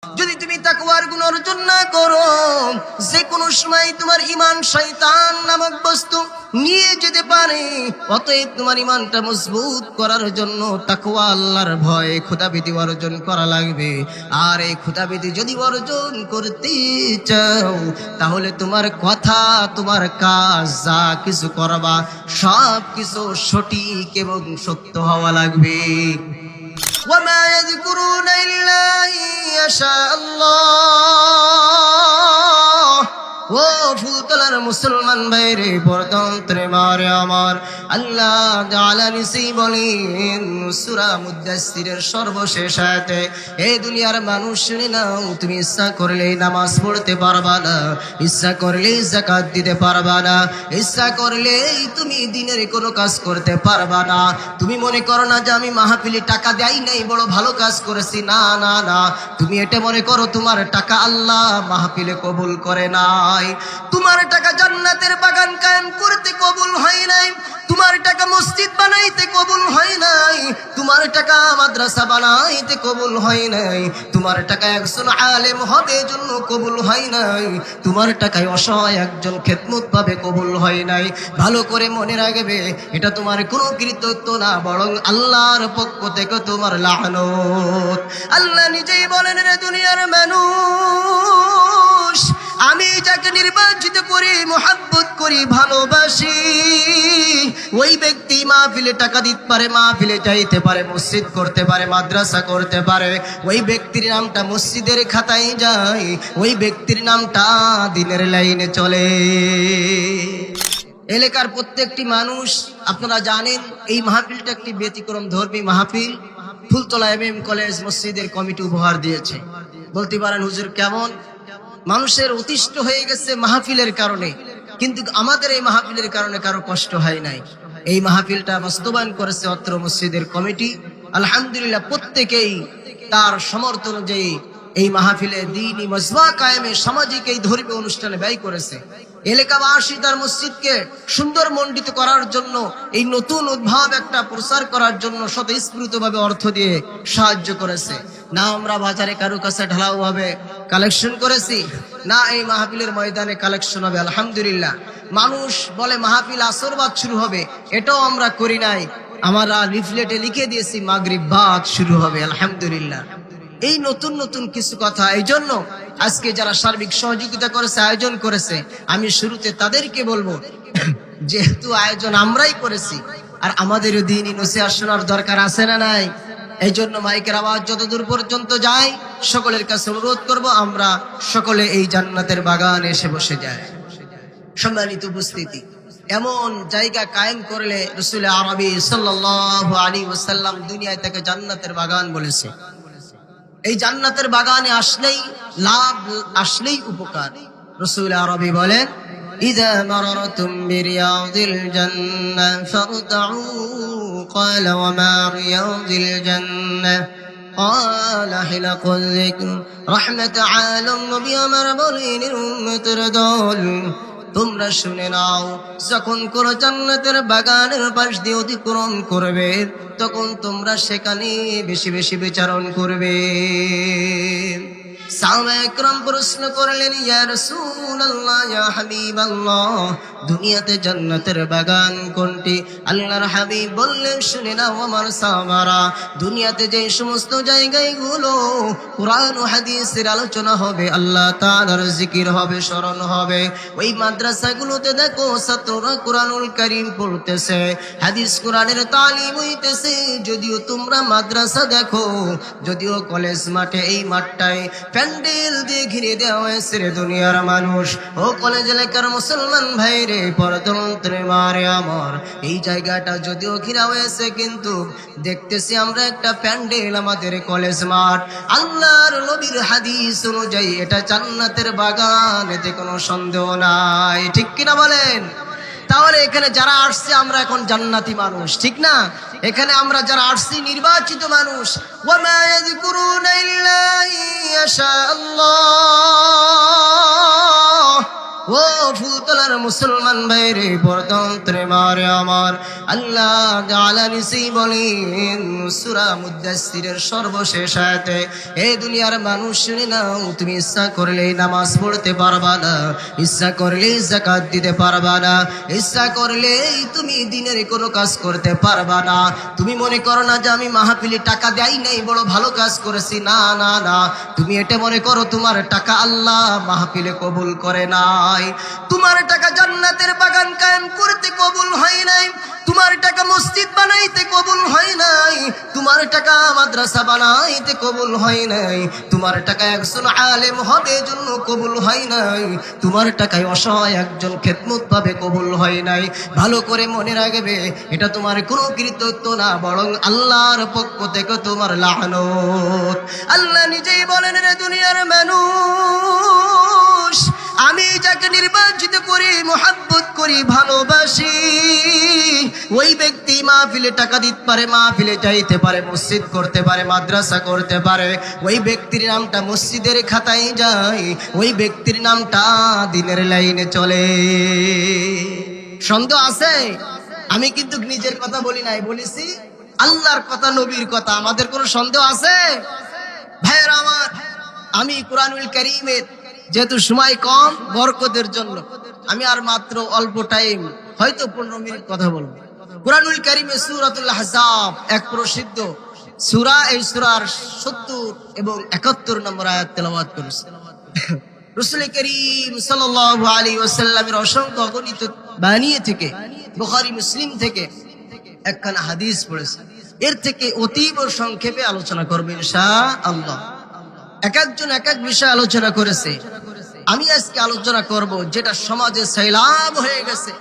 যদি তুমি তাকওয়ার গুণ অর্জন না করো, যে কোনো সময় তোমার ঈমান শয়তান নামক বস্তু নিয়ে যেতে পারে। অতএব তোমার ঈমানটা মজবুত করার জন্য তাকওয়া, আল্লাহর ভয়, খোদাভীতি অর্জন করা লাগবে। আর এই খোদাভীতি যদি অর্জন করতে চাও, তাহলে তোমার কথা, তোমার কাজ, যা কিছু করবা সব কিছু সঠিক এবং সত্য হওয়া লাগবে। وما يذكرون إلا أن يشاء الله। ও ফুলতলার মুসলমান ভাইরে, পরতন্ত্রে মারে আমার আল্লাহ তাআলা নিসি বলেন সূরা মুদ্দাসসিরের সর্বশেষ আয়াতে, এই দুনিয়ার মানুষ শুনে নাও, তুমি ইচ্ছা করলেই নামাজ পড়তে পারবা না, ইচ্ছা করলেই যাকাত দিতে পারবা না, ইচ্ছা করলেই তুমি দিনের কোনো কাজ করতে পারবা না। তুমি মনে করো না যে আমি মাহফিলে টাকা দেই নাই, বড় ভালো কাজ করেছি। না না না, তুমি এটা মনে করো তোমার টাকা আল্লাহ মাহফিলে কবুল করে নাই। তোমার টাকা জান্নাতের বাগান কায়েম করতে কবুল হয় নাই, তোমার টাকা মসজিদ বানাইতে কবুল হয় নাই, তোমার টাকা মাদ্রাসা বানাইতে কবুল হয় নাই, তোমার টাকা একজন আলেম হবে জন্য কবুল হয় নাই, তোমার টাকায় অসহায় একজন খেদমত পাবে কবুল হয় নাই। ভালো করে মনে রাখবে, এটা তোমার কোনো কৃতিত্ব না, বরং আল্লাহর পক্ষ থেকে তোমার লানত। আল্লাহ নিজেই বলেন, রে দুনিয়ার মানুষ, আমি যাকে নির্বাচিত করি, মোহাব্বত করি, ভালোবাসি, ওই ব্যক্তি মাহফিলে টাকা দিতে পারে, মাহফিলে যাইতে পারে, মসজিদ করতে পারে, মাদ্রাসা করতে পারে, ওই ব্যক্তির নামটা মসজিদের খাতায় যায়, ওই ব্যক্তির নামটা দিনের লাইনে চলে। এলাকার প্রত্যেকটি মানুষ, আপনারা জানেন এই মাহফিলটা একটি ব্যতিক্রম ধর্মী মাহফিল। ফুলতলা এমএম কলেজ মসজিদের কমিটি উপহার দিয়েছে। বলতে পারেন হুজুর কেমন? মানুষের অতিষ্ঠ হয়ে গেছে মাহফিলের কারণে, কিন্তু আমাদের এই মাহফিলের কারণে কারো কষ্ট হয় নাই। এই মাহফিলটা বাস্তবায়ন করেছে অত্র মসজিদের কমিটি। আলহামদুলিল্লাহ, প্রত্যেকেই তার সমর্থন অনুযায়ী এই মাহফিলে দ্বীনি মজমা কায়েমে, সামাজিক এই ধর্মীয় অনুষ্ঠানে ব্যয় করেছে। এলাকাবাসী তার মসজিদকে সুন্দর মণ্ডিত করার জন্য, এই নতুন উদ্ভাব একটা প্রচার করার জন্য স্বতঃস্ফূর্তভাবে অর্থ দিয়ে সাহায্য করেছে। না আমরা বাজারে কারো কাছে ঢালাও ভাবে কালেকশন করেছি, না এই মাহফিলের ময়দানে কালেকশন হবে। আলহামদুলিল্লাহ, মানুষ বলে মাহফিল আসর বাদ শুরু হবে, এটাও আমরা করি নাই। আমরা লিফলেটে লিখে দিয়েছি মাগরিব বাদ শুরু হবে। আলহামদুলিল্লাহ, এই নতুন নতুন কিছু কথা। এই জন্য আজকে যারা সার্বিক সহযোগিতা করেছে, আয়োজন করেছে, আমি শুরুতে তাদেরকে বলবো, যেহেতু আয়োজন আমরাই করেছি, আর আমাদেরও দ্বীনি নসিহত শোনার দরকার আছে না নাই? এই জন্য মাইকের আওয়াজ যতদূর পর্যন্ত যায়, সকলের কাছে অনুরোধ করব, আমরা সকলে এই জান্নাতের বাগানে এসে বসে যাই। সম্মানিত উপস্থিতি, এমন জায়গা কায়েম করলে রাসূল আরবি সাল্লাল্লাহু আলাইহি ওয়াসাল্লাম দুনিয়ায় তাকে জান্নাতের বাগান বলেছে। এই জান্নাতের বাগানে আসলেই লাভ, আসলেই উপকার। রাসূল আরবি বলেন, ইযা মারারতুম বিরিয়াদিল জান্নাহ ফারতাউ। قال وما رياض الجنة قال حلق الذكر رحمة عالم নবী আমার বলেন, উম্মতের দল, তোমরা শুনে নাও, যখন কোন জান্নাতের বাগানের পাশ দিয়ে অতিক্রম করবে, তখন তোমরা সেখানে বেশি বেশি বিচারণ করবে। সাহাবায়ে কেরাম প্রশ্ন করলেন, ইয়া রাসূলুল্লাহ, ইয়া হাবিবাল্লাহ, দুনিয়াতে জান্নাতের বাগান কোনটি? আল্লাহর হাবিব বললেন, শুনে নাও আমার সাহাবারা, দুনিয়াতে যে সমস্ত জায়গাগুলো কুরআন ও হাদিসের আলোচনা হবে, আল্লাহ তাআলার জিকির হবে, স্মরণ হবে, ওই মাদ্রাসাগুলোতে দেখো ছাত্ররা কুরআনুল কারীম পড়তেছে, হাদিস কোরআনের তালিম হইতেছে। যদিও তোমরা মাদ্রাসা দেখো, যদিও কলেজ মাঠে, এই মাঠটায় প্যান্ডেল দিয়ে ঘিরে দেওয়া হয়েছে রে দুনিয়ার মানুষ। ও কলেজ এলাকার মুসলমান ভাই রে, পরতন্ত্রে মারে আমার, এই জায়গাটা যদিও ঘিরা হয়েছে, কিন্তু দেখতেছি আমরা একটা প্যান্ডেল, আমাদের কলেজ মাঠ। আল্লাহর নবীর হাদিস অনুযায়ী এটা জান্নাতের বাগান, এতে কোনো সন্দেহ নাই। ঠিক কিনা বলেন? তাহলে এখানে যারা আসছে, আমরা এখন জান্নাতি মানুষ, ঠিক না? এখানে আমরা যারা আসছি নির্বাচিত মানুষ। ওয়ামা ইয়াযকুরুনা ইল্লা ইয়াশা আল্লাহ। ও ও ফুলতলার মুসলমান ভাইরে পরতন্ত্রে মারে আমার আল্লাহ জালানি সি বলেন সূরা মুদাসসিরের সর্বশেষ আয়াতে, এই দুনিয়ার মানুষ শুনে নাও, তুমি ইচ্ছা করলেই নামাজ পড়তে পারবা না, ইচ্ছা করলেই যাকাত দিতে পারবা না, ইচ্ছা করলেই তুমি দিনের কোনো কাজ করতে পারবা না। তুমি মনে করো না যে আমি মাহফিলে টাকা দেই নাই বড় ভালো কাজ করেছি, না না না, তুমি এটা মনে করো তোমার টাকা আল্লাহ মাহফিলে কবুল করে নাই, তোমার টাকা জান্নাতের বাগান কায়েম করতে কবুল হয় নাই, তোমার টাকা মসজিদ বানাইতে কবুল হয় নাই, তোমার টাকা মাদ্রাসা বানাইতে কবুল হয় নাই, তোমার টাকা একজন আলেম হবে জন্য কবুল হয় নাই, তোমার টাকায় অসহায় একজন খেদমত পাবে কবুল হয় নাই। ভালো করে মনে রাখবে, এটা তোমার কোনো কৃতিত্ব না, বরং আল্লাহর পক্ষ থেকে তোমার লানত। আল্লাহ নিজেই বলেন, রে দুনিয়ার মানুষ, আমি যাকে নির্বাচিত করি, মোহাব্বত করি, ভালোবাসি, ওই ব্যক্তি মাহফিলে টাকা দিতে পারে, মাহফিলে যাইতে পারে, মসজিদ করতে পারে, মাদ্রাসা করতে পারে, ওই ব্যক্তির নামটা মসজিদের খাতায় যায়, ওই ব্যক্তির নামটা দিনের লাইনে চলে। সন্দেহ আছে? আমি কিন্তু নিজের কথা বলি নাই, বলেছি আল্লাহর কথা, নবীর কথা। আমাদের কোনো সন্দেহ আছে? ভাইয়েরা আমার, আমি কুরআনুল কারীমের যেহেতু সময় কম, বরকতের জন্য আমি আর মাত্র অল্প টাইম, হয়তো 15 মিনিট কথা বলবো। কুরআনুল কারীমে সূরাতুল আহজাব এক প্রসিদ্ধ সূরা, এই সূরার 70 এবং 71 নম্বর আয়াত তেলাওয়াত করেছে। রাসূল করিম সাল্লাল্লাহু আলাইহি ওয়াসাল্লামের অসংখ্য অগণিত বাণী থেকে, বুখারী মুসলিম থেকে একখানা হাদিস পড়েছে। এর থেকে অতীব সংক্ষেপে আলোচনা করব ইনশাআল্লাহ। এক একজন এক এক বিষয় আলোচনা করেছে, আমি আজকে আলোচনা করব যেটা সমাজে সৈলাব হয়ে গেছে,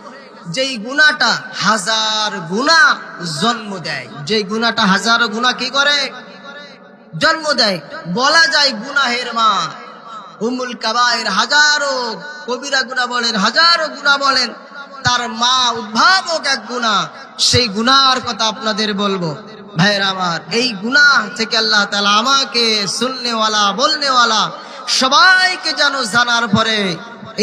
যেই গুনাহটা হাজার গুনাহ জন্ম দেয়, যেই গুনাহটা হাজার গুনাহ কি করে জন্ম দেয়, বলা যায় গুনাহের মা, উম্মুল কাবায়ের, হাজারো কবিরা গুনাহ বলেন, হাজারো গুনাহ বলেন, তার মা উদ্ভাবক এক গুনাহ। সেই গুনাহর কথা আপনাদের বলবো। ভাইরা আমার, এই গুনাহ থেকে আল্লাহ তাআলা আমাকে শুননেওয়ালা, বলনেওয়ালা সবাইকে যেন জানার পরে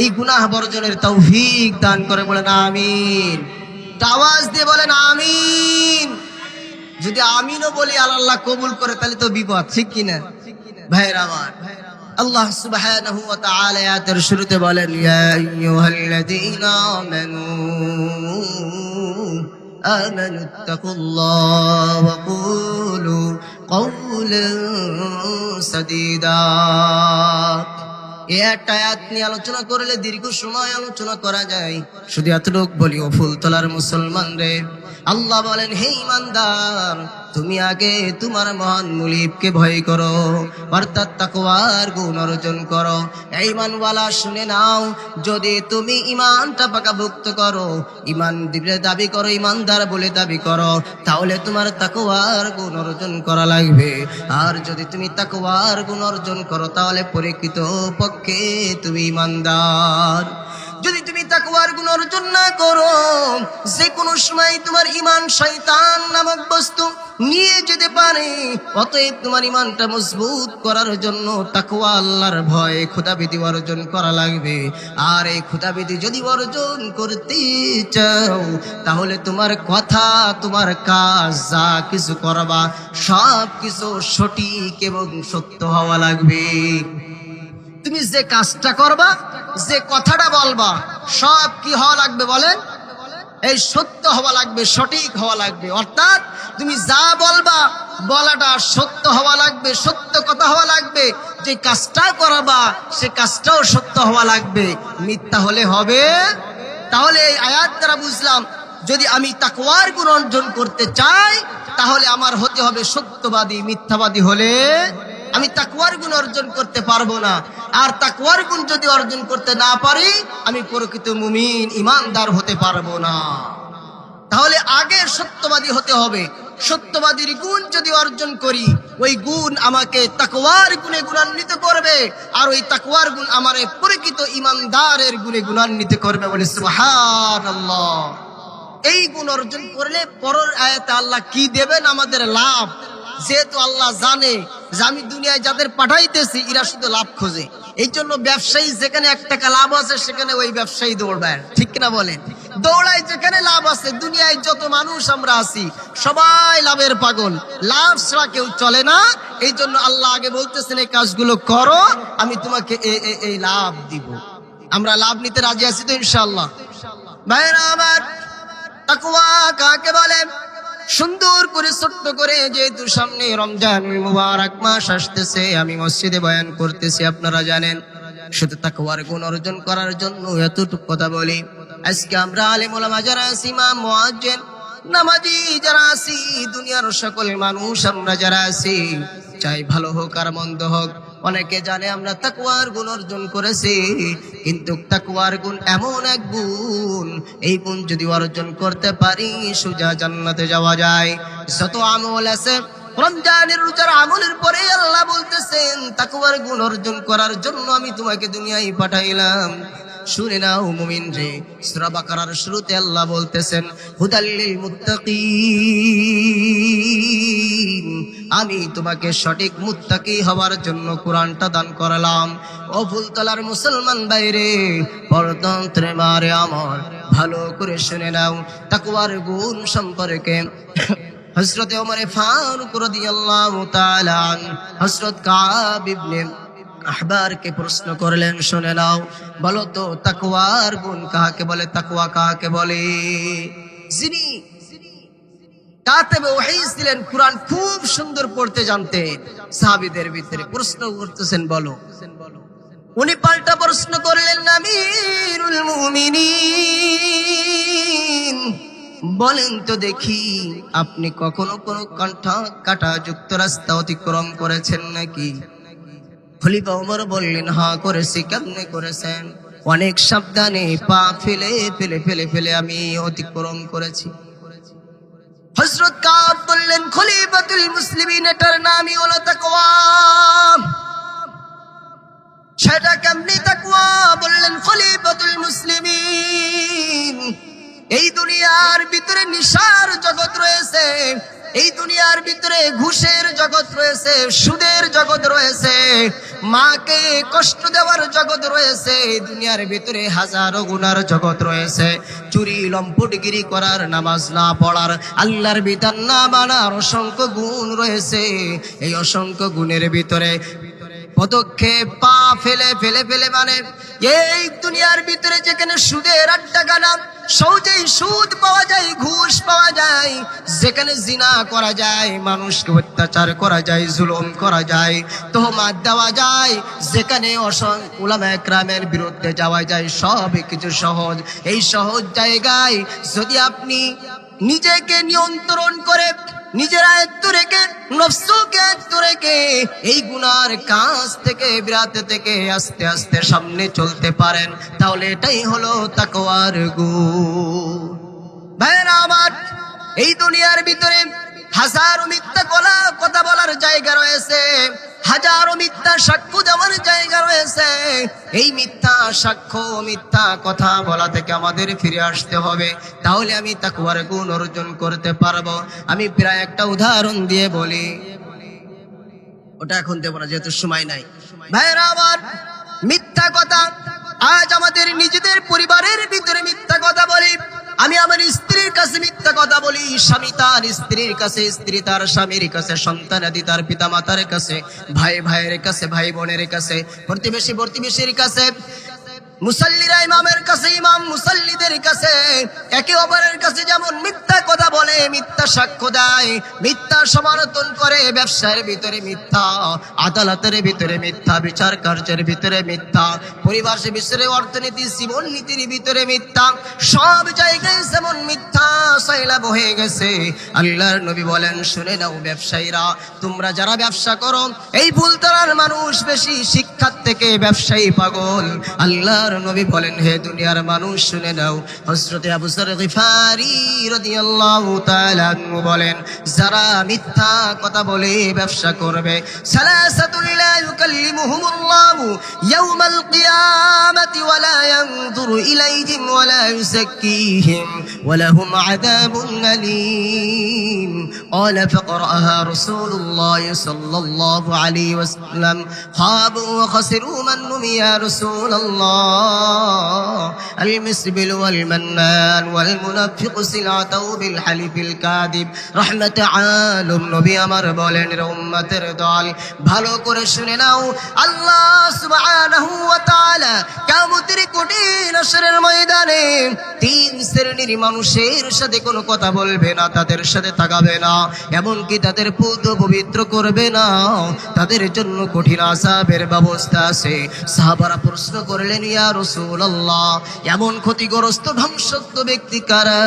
এই গুনাহ বর্জনের তৌফিক দান করে, বলেন আমিন। আওয়াজ দিয়ে বলেন আমিন। যদি আমিনও বলি আল্লাহ কবুল করে, তাহলে তো বিপদ, ঠিক কিনা? ভাইরা আমার, আল্লাহ সুবহানাহু ওয়া তাআলা আয়াতের শুরুতে বলেন, ইয়া আইয়ুহাল্লাযীনা আমানু তাকুল্লাহ ওয়া কুলু কওলান সাদীদা। এই একটা আয়াত নিয়ে আলোচনা করলে দীর্ঘ সময় আলোচনা করা যায়, শুধু এতটুকু বলি, ও ফুলতলার মুসলমান রে, আল্লাহ বলেন, হে ঈমানদার, তুমি আগে তোমার মহান মুলিবকে ভয় করো, অর্থাৎ তাকওয়ার গুণ অর্জন করো। ঈমানওয়ালা শুনে নাও, যদি তুমি ঈমানটা পাকাভুক্ত করো, ঈমান দিলে দাবি করো, ঈমানদার বলে দাবি করো, তাহলে তোমার তাকওয়ার গুণ অর্জন করা লাগবে। আর যদি তুমি তাকওয়ার গুণ অর্জন করো, তাহলে পরিকৃত পক্ষে তুমি ঈমানদার। যদি তুমি তাকওয়ার গুণ অর্জন না করো, যে কোনো সময় তোমার ঈমান শয়তান নামক বস্তু নিয়ে যেতে পারে। অতএব তোমার ঈমানটা মজবুত করার জন্য তাকওয়া, আল্লাহর ভয়, খোদাভীতি অর্জন করা লাগবে। আর এই খোদাভীতি যদি অর্জন করতে চাও, তাহলে তোমার কথা, তোমার কাজ, যা কিছু করবা, সব কিছু সঠিক এবং সত্য হওয়া লাগবে। তুমি যে কাজটা করবা, যে কথাটা বলবা, সব কি হওয়া লাগবে বলেন? এই সত্য হওয়া লাগবে, সঠিক হওয়া লাগবে। অর্থাৎ তুমি যা বলবা, বলাটা সত্য হওয়া লাগবে, সত্য কথা হওয়া লাগবে। যে কাজটা করবা, সে কাজটাও সত্য হওয়া লাগবে, মিথ্যা হলে হবে। তাহলে এই আয়াত দ্বারা বুঝলাম, যদি আমি তাকওয়ার গুণ অর্জন করতে চাই, তাহলে আমার হতে হবে সত্যবাদী। মিথ্যাবাদী হলে আমি তাকওয়ার গুণ অর্জন করতে পারবো না। আর তাকওয়ার গুণ যদি অর্জন করতে না পারি, আমি প্রকৃত মুমিন, ঈমানদার হতে পারবো না। তাহলে আগে সত্যবাদী হতে হবে। সত্যবাদীর গুণ যদি অর্জন করি, ওই গুণ আমাকে তাকওয়ার গুণে গুণান্বিত করবে, আর ওই তাকওয়ার গুণ আমারে প্রকৃত ঈমানদারের গুণে গুণান্বিত করবে। বলে সুবহানাল্লাহ। এই গুণ অর্জন করলে পরের আয়াতে আল্লাহ কি দেবেন আমাদের লাভ, যেহেতু আল্লাহ জানে যে আমি দুনিয়ায় যাদের পাঠাইতেছি এরা শুধু লাভ খোঁজে। এই জন্য ব্যবসায়ী যেখানে 1 টাকা লাভ আছে সেখানে ওই ব্যবসায়ী দৌড়ায়, ঠিক কিনা বলেন? দৌড়ায় যেখানে লাভ আছে। দুনিয়ায় যত মানুষ আমরা আছি সবাই লাভের পাগল, লাভ ছাড়া কেউ চলে না। এই জন্য আল্লাহ আগে বলতেছেন এই কাজগুলো করো, আমি তোমাকে এই লাভ দিব। আমরা লাভ নিতে রাজি আছি তো ইনশাআল্লাহ? ভাইরা আমার, তাকওয়া কাকে বলে? সুন্দর করে ছোট্ট করে, যেহেতু সামনে রমজান মুবারক মাস আসতেছে, আমি মসজিদে বয়ান করতেছি আপনারা জানেন। শুধু তাকওয়ার গুণ অর্জন করার জন্য এতটুকু কথা বলি। আজকে আমরা আলেম ওলামা যারা আছি, ইমাম মুয়াজ্জিন নামাজি যারা আছি, দুনিয়ার সকল মানুষ আমরা যারা আছি, চাই ভালো হোক আর মন্দ হোক, অনেকে জানে আমরা তাকওয়ার গুণ অর্জন করেছি, কিন্তু তাকওয়ার গুণ এমন এক গুণ, এই গুণ যদি অর্জন করতে পারি সোজা জান্নাতে যাওয়া যায়। যত আমল আছে রমজানের রোজার আমলের পরে আল্লাহ বলতেছেন তাকওয়ার গুণ অর্জন করার জন্য আমি তোমাকে দুনিয়ায় পাঠাইলাম। শুনে নাও মুমিন রে, সূরা বাকারার শুরুতে আল্লাহ বলতেছেন হুদাল্লিল মুত্তাকিন, আমি তোমাকে সঠিক মুত্তাকি হওয়ার জন্য কোরআনটা দান করলাম। ও ফুলতলার মুসলমান বাইরে, পরতন্ত্রে মারে আমার, ভালো করে শুনে নাও তাকওয়ার গুণ সম্পর্কে। হযরত ওমর ফারুক রাদিয়াল্লাহু তাআলা আনহু হযরত কাব ইবনে আহবারকে প্রশ্ন করলেন, শুনে নাও বলো তো তাকওয়ার গুণ কাকে বলে? তাকওয়া কাকে বলে? যিনি কাতেবে ওহী ছিলেন, কোরআন খুব সুন্দর পড়তে জানতেন, সাহাবীদের ভিতরে প্রশ্ন করতেছেন বলো। উনি পাল্টা প্রশ্ন করলেন, আমিরুল মুমিনিন বলেন তো দেখি, আপনি কখনো কোনো কাঁটা যুক্ত রাস্তা অতিক্রম করেছেন নাকি? খলিফা ওমর বললেন, হ্যাঁ করেছি। কেমনে করেছেন? অনেক সাবধানে পা ফেলে ফেলে ফেলে ফেলে আমি অতিক্রম করেছি। হযরত কাব বললেন, খলিফাতুল মুসলিমিন এটার নামই হলো তাকওয়া। সেটা কেমনি তাকওয়া? বললেন খলিফাতুল মুসলিমিন, এই দুনিয়ার ভিতরে নিশার জগৎ রয়েছে, এই দুনিয়ার ভিতরে ঘুষের জগৎ রয়েছে, সুদের জগৎ রয়েছে, মাকে কষ্ট দেওয়ার জগৎ রয়েছে, এই দুনিয়ার ভিতরে হাজারো গুনার জগৎ রয়েছে, চুরি লম্পটগিরি করার, নামাজ না পড়ার, আল্লাহর বিধান না মানার অসংখ্য গুণ রয়েছে। এই অসংখ্য গুণের ভিতরে পদক্ষেপ পা ফেলে ফেলে ফেলে মানে এই দুনিয়ার ভিতরে যেখানে সুদের আড্ডাখানা, সহজেই সুদ পাওয়া যায়, ঘুষ পাওয়া যায়, যেখানে জিনা করা যায়, মানুষকে অত্যাচার করা যায়, জুলুম করা যায়, তোহমাত দেওয়া যায়, যেখানে উলামা একরামের বিরুদ্ধে যাওয়া যায়, সব কিছু সহজ। এই সহজ জায়গায় যদি আপনি নিজেকে নিয়ন্ত্রণ করে, নিজের আয়ত্ত রেখে, নফসকে আয়ত্ত রেখে এই গুনার কাজ থেকে, বিরাত থেকে আস্তে আস্তে সামনে চলতে পারেন, তাহলে এটাই হলো তাকওয়ার গুণ। ভাইরা আমার, এই দুনিয়ার ভিতরে হাজারো মিথ্যা কথা বলার জায়গা রয়েছে, হাজারো মিথ্যা সাক্ষ্য দেওয়ার জায়গা রয়েছে। এই মিথ্যা সাক্ষ্য, মিথ্যা কথা বলা থেকে আমাদের ফিরে আসতে হবে, তাহলে আমি তাকওয়ার গুণ অর্জন করতে পারবো। আমি প্রায় একটা উদাহরণ দিয়ে বলি, ওটা এখন দেব না যেহেতু সময় নাই। ভাইরা আমার, মিথ্যা কথা, আজ আমাদের নিজেদের পরিবারের ভিতরে মিথ্যা কথা বলি। আমি আমার স্ত্রীর কাছে মিথ্যা কথা বলি, স্বামী তার স্ত্রীর কাছে, স্ত্রী তার স্বামীর কাছে, সন্তান আদি তার পিতা মাতার কাছে, ভাই ভাইয়ের কাছে, ভাই বোনের কাছে, প্রতিবেশী প্রতিবেশীর কাছে, মুসাল্লিরা ইমামের কাছে, ইমাম মুসাল্লিদের কাছে, একে অপরের কাছে যেমন মিথ্যা কথা বলে, মিথ্যা সাক্ষ্য দেয়, মিথ্যা সমর্থন করে, ব্যবসার ভিতরে মিথ্যা, আদালতের ভিতরে মিথ্যা, বিচার কার্যের ভিতরে মিথ্যা, পরিবারের ভিতরে, অর্থনীতি জীবন নীতির ভিতরে মিথ্যা, সব জায়গায় যেমন মিথ্যা সাইলাব হয়ে গেছে। আল্লাহর নবী বলেন, শুনে নাও ব্যবসায়ীরা, তোমরা যারা ব্যবসা করো, এই ফুলতলার মানুষ বেশি শিক্ষার থেকে ব্যবসায়ী পাগল। আল্লাহ আল্লাহর নবী বলেন, হে দুনিয়ার মানুষ শুনে নাও। হযরতে আবু যর গিফারি রাদিয়াল্লাহু তাআলা আনহু বলেন, যারা মিথ্যা কথা বলে ব্যবসা করবে, সালাসাতুল লা ইউকাল্লিমুহুমুল্লাহু ইয়াওমাল কিয়ামাতি ওয়া লা ইয়ানজুরু ইলাইহিম ওয়া লা ইউযাক্কিহিম ওয়া লাহুম আযাবুন আলীম। ক্বালা ফাকরাহা রাসূলুল্লাহ সাল্লাল্লাহু আলাইহি ওয়াসাল্লাম, খাবু ওয়া খাসিরু মান হুম ইয়া রাসূলুল্লাহ, আল মিসবিল ওয়াল মান্নান ওয়াল মুনাফিকু সিলআতাহু বিল হালিফিল কাযিব। রহমতে আলম নবী আমার বলেন, রে উম্মতের দল, ভালো করে শুনে নাও, আল্লাহ সুবহানাহু ওয়া তাআলা কিয়ামতের কঠিন হাসরের ময়দানে তিন শ্রেণীর মানুষের সাথে কোনো কথা বলবে না, তাদের সাথে তাকাবে না, এমনকি তাদের পুত পবিত্র করবে না। তাদের জন্য কঠিন আযাবের ব্যবস্থা আছে। সাহাবারা প্রশ্ন করলেন, ইয়া রাসূলুল্লাহ, এমন ক্ষতিগ্রস্ত ধ্বংসত্ব ব্যক্তি কারা?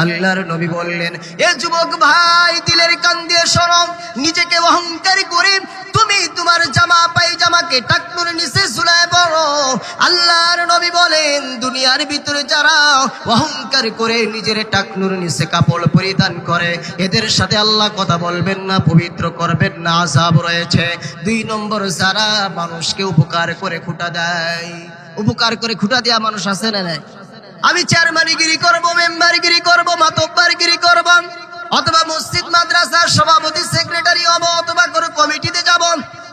আল্লাহর নবী বললেন, এ যুবক ভাই, দিলের কান দিয়ে শোনো, নিজেকে অহংকারী করে তুমি তোমার জামা পায়জামাকে টাকনুর নিচে ঝুলায় পড়ো। আল্লাহর নবী বলেন, দুনিয়ার ভিতরে যারা অহংকার করে নিজের টাকনুর নিচে কাপড় পরিধান করে, এদের সাথে আল্লাহ কথা বলবেন না, পবিত্র করবেন না, আযাব রয়েছে। 2 নম্বর, যারা মানুষকে উপকার করে খুঁটা দেয়। উপকার করে খুঁটা দেয়া মানুষ আছে না নাই? আমি চেয়ারম্যানগিরি করব, মেম্বারগিরি করব, মাতব্বরগিরি করব, অথবা মসজিদ মাদ্রাসার সভাপতি সেক্রেটারি হব, অথবা কোনো কমিটিতে যাব,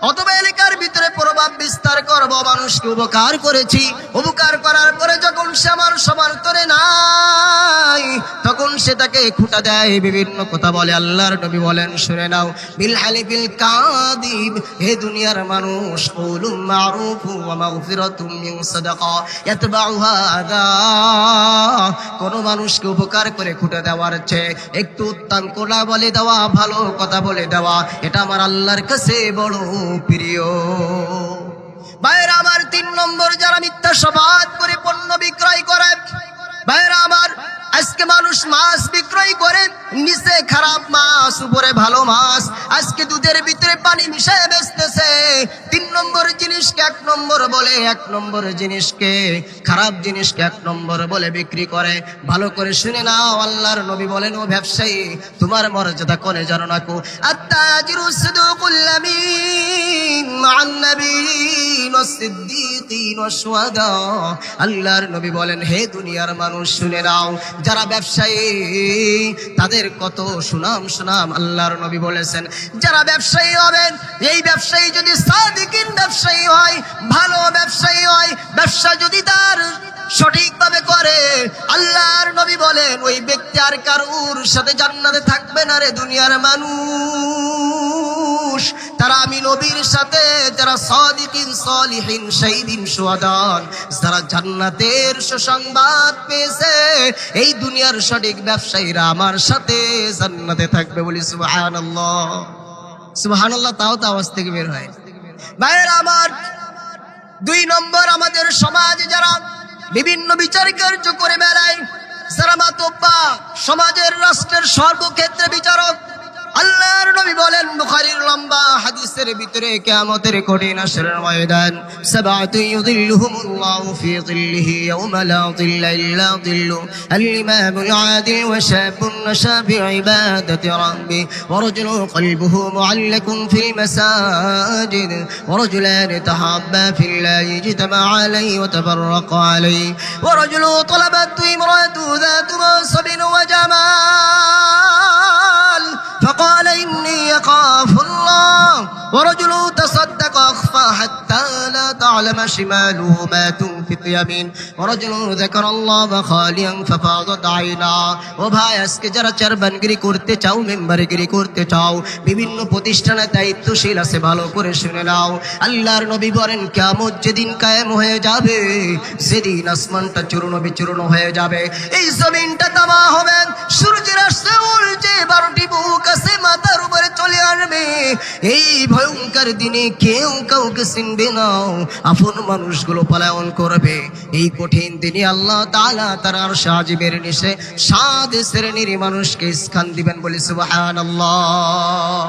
অথবা এলাকার ভিতরে প্রভাব বিস্তার করব, মানুষকে উপকার করেছি। উপকার করার পরে যখন সে আমার সমর্থনে নাই, তখন সে তাকে খুঁটা দেয়, বিভিন্ন কথা বলে। আল্লাহর নবী বলেন, শুনে নাও, বিল হালিফিল কাযিব, হে দুনিয়ার মানুষ, কওলুম মারুফু ওয়া মাগফিরাতুম মিন সাদাকা ইয়াতবাউহা আযা। কোন মানুষকে উপকার করে খুঁটা দেওয়ার চেয়ে একটু উত্তম কথা বলে দেওয়া, ভালো কথা বলে দেওয়া, এটা আমার আল্লাহর কাছে বড় প্রিয়। ভাইরা আমার, 3 নম্বর, যারা মিথ্যা শপথ করে পণ্য বিক্রয় করে। ভাইরা আমার, আজকে মানুষ মাছ বিক্রয় করে, নিচে খারাপ মাছ, উপরে ভালো মাছ। আজকে দুধের ভিতরে পানি মিশিয়ে বেচতেছে। 3 নম্বর জিনিসকে 1 নম্বর বলে, 1 নম্বর জিনিসকে, খারাপ জিনিসকে 1 নম্বর বলে বিক্রি করে। ভালো করে শুনে নাও, আল্লাহর নবী বলেন, ও ব্যবসায়ী, তোমার মর্যাদা কোনে জানো না কো? আত-তাজিরু সিদকুল আমিন মা'আন নাবিয়্যিন ওয়াস সিদ্দীকিন ওয়াস শুহাদা। আল্লাহর নবী বলেন, হে দুনিয়ার মানুষ শুনে নাও, যারা ব্যবসায়ী তাদের কত সুনাম। আল্লাহর নবী বলেছেন, যারা ব্যবসায়ী হবেন, এই ব্যবসায়ী যদি সাদিকিন ব্যবসায়ী হয়, ভালো ব্যবসায়ী হয়, ব্যবসা যদি তার সঠিকভাবে করে, আল্লাহর নবী বলেন, ওই ব্যক্তি আর কারোর সাথে জান্নাতে থাকবে না। রে দুনিয়ার মানুষ, তারা আমি নবীর সাথে, যারা সাদিকিন, সালিহিন, শাহীদিন, শুহাদা, যারা জান্নাতের সুসংবাদ পেয়েছে, এই দুনিয়ার সঠিক ব্যবসায়ীরা আমার সাথে জান্নাতে থাকবে। বলি সুবহানাল্লাহ, সুবহানাল্লাহ। তাও তো আওয়াজ থেকে বের হয়। ভাইয়েরা আমার, 2 নম্বর, আমাদের সমাজে যারা বিভিন্ন বিচার কার্য করে বেড়ায়, যারা মাতব্বা, সমাজের, রাষ্ট্রের সর্বক্ষেত্রে বিচারক। আল্লাহর নবী বলেন, বুখারীর লম্বা হাদিসের ভিতরে, কিয়ামতের কঠিন হাসরের ময়দান, সাবআতু ইউযিল্লুহুমুল্লাহু ফি যিল্লিহি ইয়াওমা লা যিল্লা ইল্লা যিল্লু, আল-ইমামুল আদিল ওয়া শাবুন নাশা ফি ইবাদাতি রাব্বি, ওয়া রাজুলুন কলবুহু মুআল্লাকুন ফিল মাসাজিদ, ওয়া রাজুলান তাহাব্বা ফিল্লাহি ইজতামা'a আলাইহি ওয়া তাফাররাকা আলাইহি, ওয়া রাজুলুন তালাবাতু ইমরাতুহু যাতু মাnsabin ওয়া জামাল فقال إني أخاف الله، ورجل تصدق أخفى حتى لا تعلم شماله ما تنفق يمين، ورجل ذكر الله خاليا ففاضت عيناه। ও ভাই, আজকে যারা চেয়ারম্যানগিরি করতে চাও, মেম্বারগিরি করতে চাও, বিভিন্ন প্রতিষ্ঠানে দায়িত্বশীল আছে, ভালো করে শুনে নাও, আল্লাহর নবী বলেন, কিয়ামত যেদিন কায়েম হয়ে যাবে, সেদিন আসমানটা চূর্ণ বিচূর্ণ হয়ে যাবে, এই জমিনটা তামা হবে, সূর্যের আসছে উল্টে 12টি বুক আছে মাথার উপরে চলে আসবে। এই ভয়ঙ্কর দিনে কেউ কাউকে চিনবে না, আপন মানুষগুলো পলায়ন করবে। এই কঠিন দিনে আল্লাহ তাআলা তার আরশে আজিমের নিচে 7 শ্রেণীর মানুষকে স্থান দিবেন। বলি সুবহানাল্লাহ।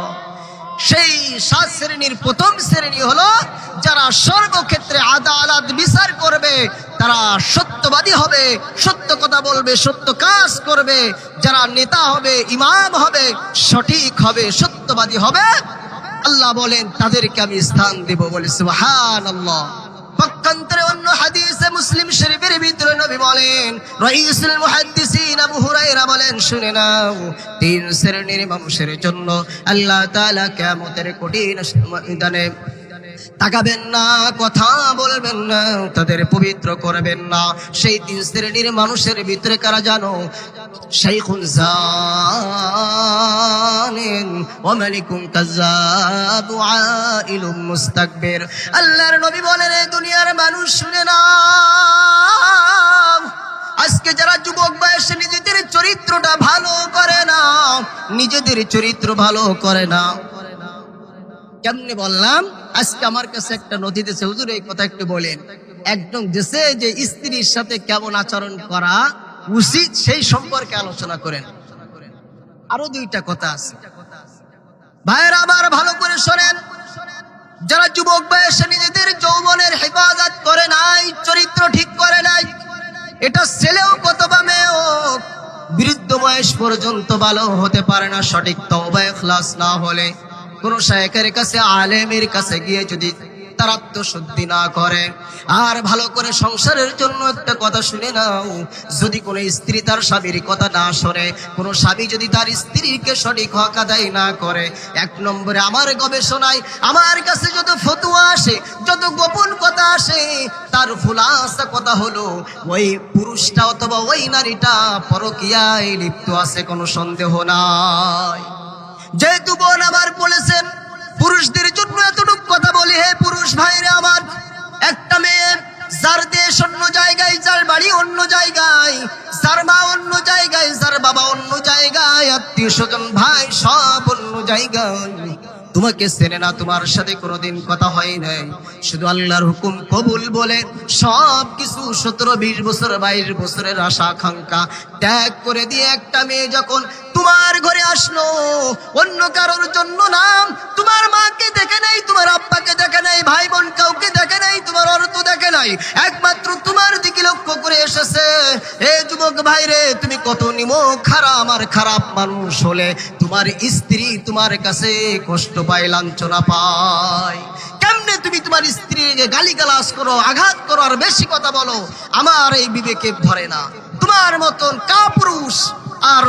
সেই 7 শ্রেণীর প্রথম শ্রেণী হলো, যারা সর্বক্ষেত্রে আদালত বিচার করবে, তারা সত্যবাদী হবে, সত্য কথা বলবে, সত্য কাজ করবে। যারা নেতা হবে, ইমাম হবে, সঠিক হবে, সত্যবাদী হবে, আল্লাহ বলেন তাদেরকে আমি স্থান দেব। বলে সুবহানাল্লাহ। পক্ষান্তরে অন্য হাদিসে মুসলিম শরীফের ভিতরে নবী বলেন, রাইসুল মুহাদ্দিসিন আবু হুরায়রা বলেন, শুনে নাও, তিন শ্রেণীর মানুষের জন্য আল্লাহ তাআলা কিয়ামতের কঠিন ময়দানে তাকাবেন না, কথা বলবেন না, তাদের পবিত্র করবেন না। সেই তিন শ্রেণীর মানুষের ভিতরে কারা জানো? শাইখুন জানিন ওয়া মালিকুন কাজ্জাব ওয়া আইলুম মুস্তাকবির। আল্লাহর নবী বলেন, এই দুনিয়ার মানুষ শুনে নাও, আজকে যারা যুবক বয়সে নিজেদের চরিত্রটা ভালো করে না, নিজেদের চরিত্র ভালো করে না। কেমনে বললাম? আজকে আমার কাছে একটা নথি দিয়েছে, হুজুর এই কথা একটু বলেন। একদম দেশে যে স্ত্রীর সাথে কেমন আচরণ করা উচিত সেই সম্পর্কে আলোচনা করেন। আরো দুইটা কথা আছে ভাইয়েরা, আবার ভালো করে শোনেন। যারা যুবক বয়সে নিজেদের যৌবনের হেফাজত করে নাই, চরিত্র ঠিক করে নাই, এটা ছেলেও অথবা মেয়েও বৃদ্ধ বয়স পর্যন্ত ভালো হতে পারে না সঠিক তওবা ইখলাস না হলে। কোন শায়েখের কাছে, আলেমের কাছে গিয়ে যদি তার আত্মশুদ্ধি না করে আর ভালো করে সংসারের জন্য একটা কথা শুনে নাও, যদি কোনো স্ত্রী তার স্বামীর কথা না শোনে, কোনো স্বামী যদি তার স্ত্রীকে সঠিক হক আদায় না করে, এক নম্বরে আমার গবেষণায় আমার কাছে যত ফতোয়া আসে, যত গোপন কথা আসে, তার খুলাসা কথা হলো ওই পুরুষটা অথবা ওই নারীটা পরকীয়ায় লিপ্ত আছে, কোনো সন্দেহ নাই। যেহেতু বোন আমার বলেছেন পুরুষদের জন্য এতটুকু কথা বলি, হে পুরুষ ভাইরা আমার, একটা মেয়ে যার দেশ অন্য জায়গায়, যার বাড়ি অন্য জায়গায়, যার মা অন্য জায়গায়, যার বাবা অন্য জায়গায়, আত্মীয় স্বজন ভাই সব অন্য জায়গায়, তোমাকে চেনে না, তোমার সাথে কোনোদিন কথা হয় নাই, শুধু আল্লাহর হুকুম কবুল বলে সব কিছু 17-20 বছর 22 বছরের আশা আকাঙ্ক্ষা ত্যাগ করে দিয়ে একটা মেয়ে যখন তোমার ঘরে আসলো, অন্য কারোর জন্য না, তোমার মাকে দেখে নাই, তোমার আব্বাকে দেখে নাই, ভাই বোন কাউকে দেখে নাই, তোমার অর্থ দেখে নাই, একমাত্র তোমার দিকে লক্ষ্য করে এসেছে। এ যুবক ভাই রে, তুমি কত নিমক খারাপ আর খারাপ মানুষ হলে তোমার স্ত্রী তোমার কাছে কষ্ট পায়, লাঞ্ছনা পায়। কেমনে তুমি তোমার স্ত্রীকে গালিগালাজ করো, আঘাত করো আর বেশি কথা বলো? আমার এই বিবেকে ধরে না। তোমার মতন কাপুরুষ আর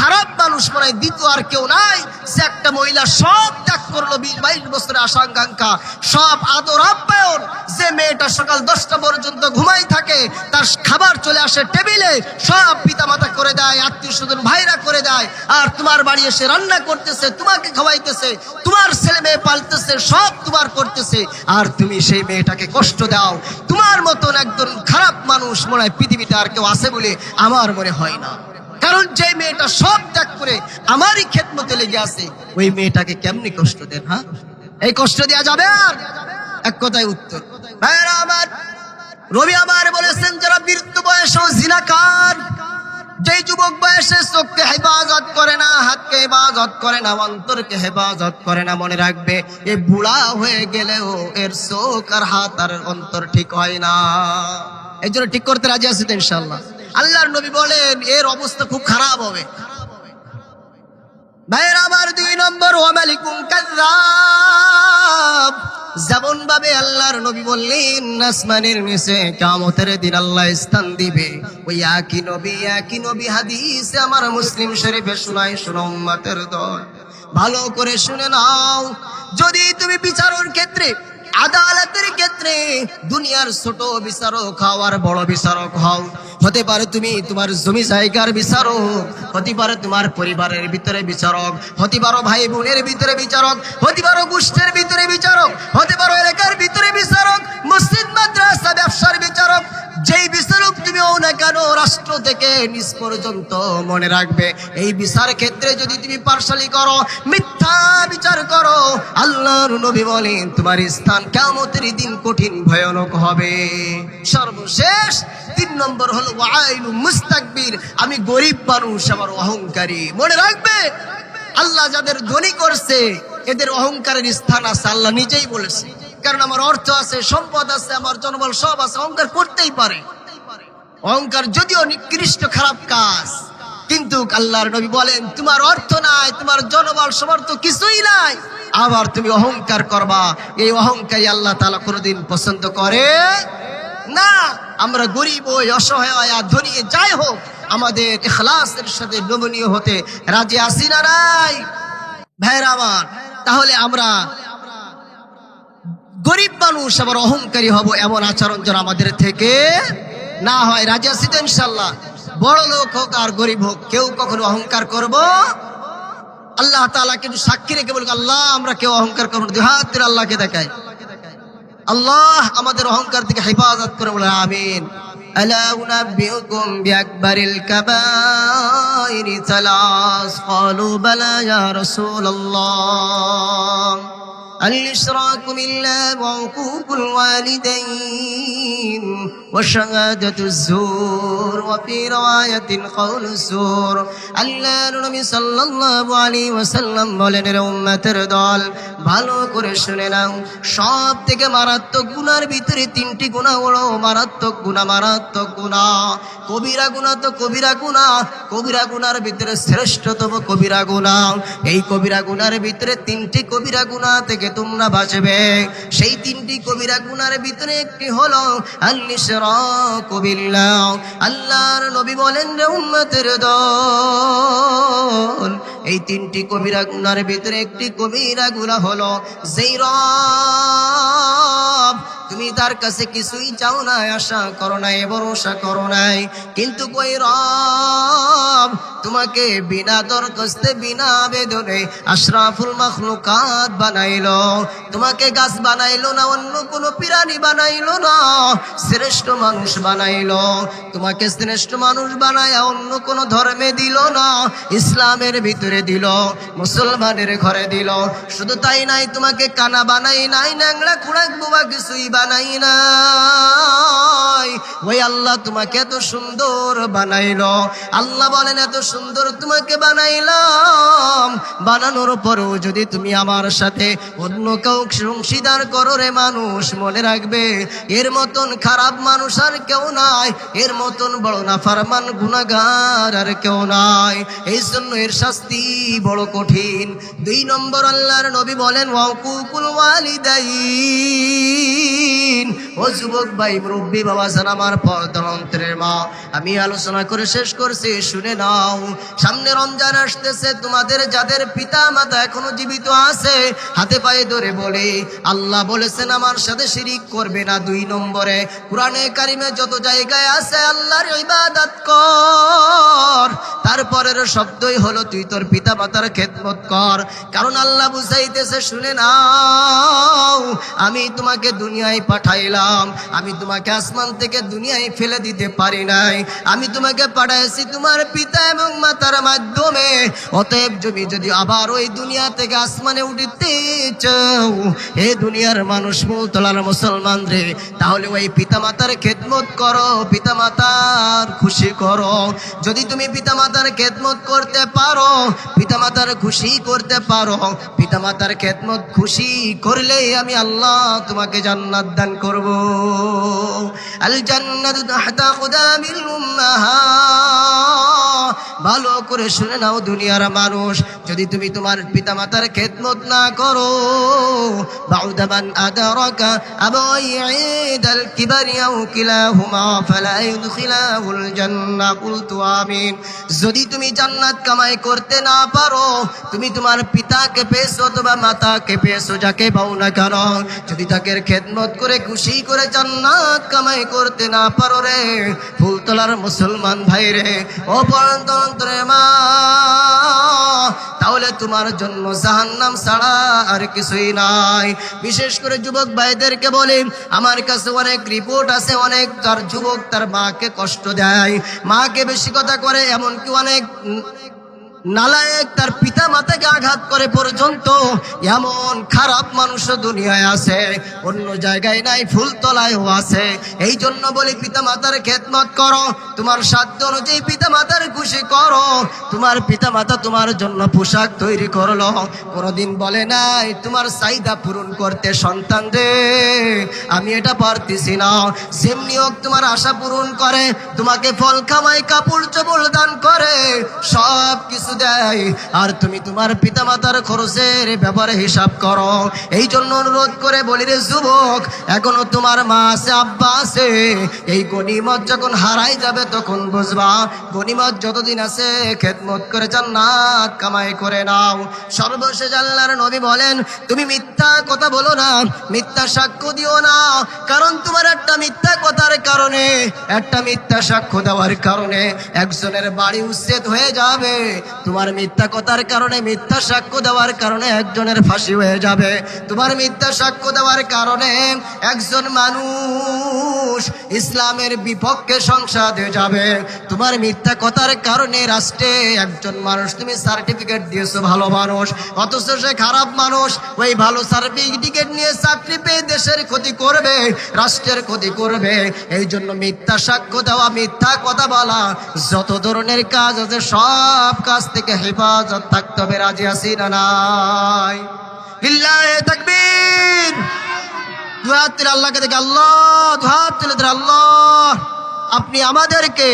খারাপ মানুষ মনে হয় দ্বিতীয় আর কেউ নাই। সে একটা মহিলা সব ত্যাগ করলো, 20-22 বছরের আশা আকাঙ্ক্ষা সব আদর আপ্যায়ন, যে মেয়েটা সকাল 10টা পর্যন্ত ঘুমাই থাকে, তার খাবার চলে আসে টেবিলে, সব পিতামাতা করে দেয়, আত্মীয় স্বজন ভাইরা করে দেয়, আর তোমার বাড়ি এসে রান্না করতেছে, তোমাকে খাওয়াইতেছে, তোমার ছেলে মেয়ে পালতেছে, সব তোমার করতেছে, আর তুমি সেই মেয়েটাকে কষ্ট দাও। তোমার মতন একজন খারাপ মানুষ মনে হয় পৃথিবীতে আর কেউ আছে বলে আমার মনে হয় না। কারণ যে মেয়েটা সব ত্যাগ করে আমারই খেদমতে লেগে আছে, ওই মেয়েটাকে কেমনি কষ্ট দেন? হ্যাঁ, এই কষ্ট দেওয়া যাবে? আর এক কথায় উত্তর। ভাইরা আমার, রবি আমার বলেছেন, যারা বৃদ্ধ বয়সেও জিনাকার, যে যুবক বয়সে চোখকে হেফাজত করে না, হাতকে হেফাজত করে না, অন্তরকে হেফাজত করে না, মনে রাখবে এ বুড়া হয়ে গেলেও এর চোখ আর হাত আর অন্তর ঠিক হয় না। এই জন্য ঠিক করতে রাজি আছি তো ইনশাআল্লাহ? আল্লাহর নবী বলেন এর অবস্থা খুব খারাপ হবে। ভাইরা আমার, 2 নম্বর, ওয়া মালিকুন কাযযাব। যেমন ভাবে আল্লাহর নবী বললেন আসমানের নিচে কিয়ামতের দিন আল্লাহ স্থান দিবে, ওই একই নবী হাদিসে আমার মুসলিম শরীফে শোনায়, শোনো উম্মতের দল, ভালো করে শুনে নাও। যদি তুমি বিচারের ক্ষেত্রে, আদালতের ক্ষেত্রে দুনিয়ার ছোট বিচারক হও আর বড় বিচারক হও, হতে পারে তুমি তোমার জমি জায়গার বিচারক, হতে পারে তোমার পরিবারের ভিতরে বিচারক, হতে পারো ভাই বোনের ভিতরে বিচারক, হতে পারো গোষ্ঠীর ভিতরে বিচারক, হতে পারো এলাকার ভিতরে বিচারক, মসজিদ মাদ্রাসা ব্যবসার বিচারক, যেই বিচারক তুমি হও না কেন, রাষ্ট্র থেকে নিজ পর্যন্ত, মনে রাখবে এই বিচার ক্ষেত্রে যদি তুমি পার্শালি করো, মিথ্যা বিচার করো, আল্লাহর নবী বলেন তোমার স্থান কিয়ামতের দিন কঠিন ভয়ানক হবে। সর্বশেষ 3 নম্বর হলো ওয়াইলু মুস্তাকবির, আমি গরিব মানুষ, আমার অহংকারী। মনে রাখবে আল্লাহ যাদের ধনী করছে এদের অহংকারের স্থান আছে, আল্লাহ নিজেই বলেছে। কারণ আমার অর্থ আছে, সম্পদ আছে, আমার জনবল সব আছে, অহংকার করতেই পারে। অহংকার যদিও নিকৃষ্ট খারাপ কাজ, কিন্তু আল্লাহর নবী বলেন তোমার অর্থ নাই, তোমার জনবল সমর্থ কিছুই নাই, আবার তুমি অহংকার করবা, এই অহংকারী আল্লাহ তাআলা কোনোদিন পছন্দ করে না। আমরা গরিব হই, অসহায় হয় আর ধনী যাই হোক, আমাদের ইখলাসের সাথে নমনীয় হতে রাজি আছি না নাই ভাইরা আমার? তাহলে আমরা গরিব মানুষ আবার অহংকারী হব, এমন আচরণ যেন আমাদের থেকে না হয়। রাজি আছি তো ইনশাআল্লাহ? বড় লোক হোক আর গরিব হোক, কেউ কখনো অহংকার করব আল্লাহ তাআলা কিন্তু সাক্ষী রেখে বলবে আল্লাহ আমরা কেউ অহংকার করবো না। দুই হাত তুলে আল্লাহকে দেখায়, আল্লাহ আমাদের অহংকার থেকে হেফাজত করে, বলে আমিন। আলা উনাব্বিউকুম বিআকবারিল কাবাইরি সালাস ক্বালু বালা ইয়া রাসূলুল্লাহ الإشراك بالله وعقوق الوالدين وشهادة الزور وفي رواية قول الزور আল্লাহর নবী সাল্লাল্লাহু আলাইহি ওয়াসাল্লাম বলেন, রে উম্মতের দল ভালো করে শুনে নাও, সব থেকে মারাত্মক গুনার ভিতরে তিনটি গুনাহ হলো মারাত্মক গুনাহ। মারাত্মক গুনাহ, কবিরা গুনাহ তো কবিরা গুনাহ, কবিরা গুনার ভিতরে শ্রেষ্ঠতম কবিরা গুনাহ। এই কবিরা গুনার ভিতরে তিনটি কবিরা গুনাহ থেকে তোমরা বাঁচবে। সেই তিনটি কবিরা গুনার ভিতরে একটি হলো আল-ইশরাকু বিল্লাহ। আল্লাহর নবী বলেন, রে উম্মতের দল এই তিনটি কবিরা গুনার ভিতরে একটি কবিরা গুনাহ হলো যেই রব তুমি তার কাছে কিছুই চাও না, আশা করো নাই, ভরসা করো নাই, কিন্তু কই রব তোমাকে বিনা দরখাস্তে বিনা আবেদনে আশরাফুল মাখলুকাত বানাইলো, তোমাকে গাছ বানাইলো না, অন্য কোনো প্রাণী বানাইলো না, শ্রেষ্ঠ মানুষ বানাইলো, তোমাকে শ্রেষ্ঠ মানুষ বানায় অন্য কোনো ধর্মে দিল না, ইসলামের ভিতরে দিল, মুসলমানের ঘরে দিল। শুধু তাই নাই, তোমাকে কানা বানাই নাই, ন্যাংরা খুঁড়াক বোবা কিছুই বানাই নাই। ওই আল্লাহ তোমাকে এত সুন্দর বানাইলো। আল্লাহ বলেন, এত সুন্দর তোমাকে বানাইলাম, বানানোর পরেও যদি তুমি আমার সাথে অন্য কাউকে অংশীদার করো রে মানুষ, মনে রাখবে এর মতন খারাপ মানুষ আর কেউ নাই, এর মতন বড় নাফরমান গুনাহগার আর কেউ নাই। এই জন্য এর শাস্তি বড় কঠিন। 2 নম্বর আল্লাহর নবী বলেন, ওয়াকুকুল ওয়ালিদাইন। ও যুবক ভাই, মুরব্বী বাবা জান, আমার পর্দার অন্তরের মা, আমি আলোচনা করে শেষ করছি, শুনে নাও। সামনে রমজান আসতেছে, তোমাদের যাদের পিতা মাতা এখনো জীবিত আছে হাতে পায়ে ধরে বলে, আল্লাহ বলেছেন আমার সাথে শিরিক করবে না। 2 নম্বরে কুরআনে কারিমে যত জায়গায় আছে আল্লাহর ইবাদত কর, তারপরের শব্দই হলো তুই তোর পিতা মাতার খেদমত কর। কারণ আল্লাহ বুঝাইতেছে, শুনে নাও, আমি তোমাকে দুনিয়ায় পাঠাইলাম, আমি তোমাকে আসমান থেকে দুনিয়ায় ফেলে দিতে পারি নাই, আমি তোমাকে পাঠাইছি তোমার পিতা এবং মাতার মাধ্যমে। অতএব যদি আবার ওই দুনিয়া থেকে আসমানে উঠিতে চাও, হে দুনিয়ার মানুষ, মুলতলার মুসলমান রে, তাহলে ওই পিতা মাতার খেদমত করো, পিতা মাতার খুশি করো। যদি তুমি পিতা মাতার খেদমত করতে পারো, পিতা মাতার খুশি করতে পারো, পিতা মাতার খেদমত খুশি করলেই আমি আল্লাহ তোমাকে জান্নাত দান করব। আল জান্নাতু তাহতা কুদামিল উম্মাহাত। ভালো করে শুনে নাও দুনিয়ার মানুষ, যদি তুমি তোমার পিতা মাতার খেদমত না করো, বাউদামান আদারাকা আবাইদাল কিবারি আও কিলাহুমা ফালা ইউদখিলাহুল জান্নাহ কুলতু আমিন। যদি তুমি জান্নাত কামাই করতে না পারো, তুমি তোমার পিতাকে পেয়েছো অথবা মাতাকে পেয়েছো, যাকে পাও না কেন, যদি তাকে খেদমত করে খুশি করে জান্নাত কামাই করতে না পারো রে ফুলতলার মুসলমান ভাই রে, ও পরন্তরে মা, তাহলে তোমার জন্য জাহান্নাম ছাড়া আর কিছুই নাই। বিশেষ করে যুবক ভাইদেরকে বলি, আমার কাছে অনেক রিপোর্ট আছে, অনেক তার যুবক তার মাকে কষ্ট দেয়, মাকে বেশি কথা করে, এমনকি অনেক নালায়েক তার পিতা মাতাকে আঘাত করে পর্যন্ত এমন খারাপ মানুষ দুনিয়ায় আছে, অন্য জায়গায় নাই, ফুলতলায়ও আছে। এই জন্য বলি পিতা মাতার খেদমত করো, তোমার সাধ্য অনুযায়ী পিতা মাতার খুশি করো। তোমার পিতা মাতা তোমার জন্য পোশাক তৈরি করলো, কোনোদিন বলে নাই তোমার চাহিদা পূরণ করতে সন্তান রে আমি এটা পারতেছি না। যেমনি হোক তোমার আশা পূরণ করে, তোমাকে ফল খামাই কাপড় চোপড় দান করে, সব কিছু দেয়। আর তুমি তোমার পিতা মাতার খরচের ব্যাপারে হিসাব করো। এই জন্য অনুরোধ করে বলি রে যুবক, এখনো তোমার মা আছে, আব্বা আছে, এই গনিমত যখন হারাই যাবে তখন বুঝবা গনিমত যতদিন আছে খেদমত করে জান্নাত কামাই করে নাও। সর্বশেষ আল্লাহর নবী বলেন, তুমি মিথ্যা কথা বলো না, মিথ্যা সাক্ষ্য দিও না, কারণ তোমার একটা মিথ্যা কথার কারণে, একটা মিথ্যা সাক্ষ্য দেওয়ার কারণে একজনের বাড়ি উচ্ছেদ হয়ে যাবে। তোমার মিথ্যা কথার কারণে, মিথ্যা সাক্ষ্য দেওয়ার কারণে একজনের ফাঁসি হয়ে যাবে। তোমার মিথ্যা সাক্ষ্য দেওয়ার কারণে একজন মানুষ ইসলামের বিপক্ষে সংসদে যাবে। তোমার মিথ্যা কথার কারণে রাষ্ট্রে একজন মানুষ তুমি সার্টিফিকেট দিয়েছো ভালো মানুষ, অথচ সে খারাপ মানুষ। ওই ভালো সার্টিফিকেট নিয়ে চাকরি পেয়ে দেশের ক্ষতি করবে, রাষ্ট্রের ক্ষতি করবে। এই জন্য মিথ্যা সাক্ষ্য দেওয়া, মিথ্যা কথা বলা, যত ধরনের কাজ আছে সব কাজ থেকে হেফাজত থাকতে হবে। রাজি আছি না নাই? লিল্লাহি তাকবীর। দুই হাত তুলে আল্লাহকে দেখে আল্লাহ, দুই হাত তুলে ধরে আল্লাহ, আপনি আমাদেরকে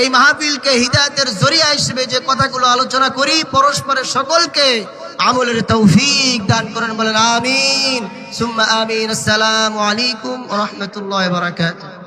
এই মাহফিলকে হিদায়াতের জরিয়া হিসেবে যে কথাগুলো আলোচনা করি, পরস্পরের সকলকে আমলের তৌফিক দান করেন, বলেন আমিন সুম্মা আমিন। আসসালামু আলাইকুম ওয়া রাহমাতুল্লাহি ওয়া বারাকাতুহু।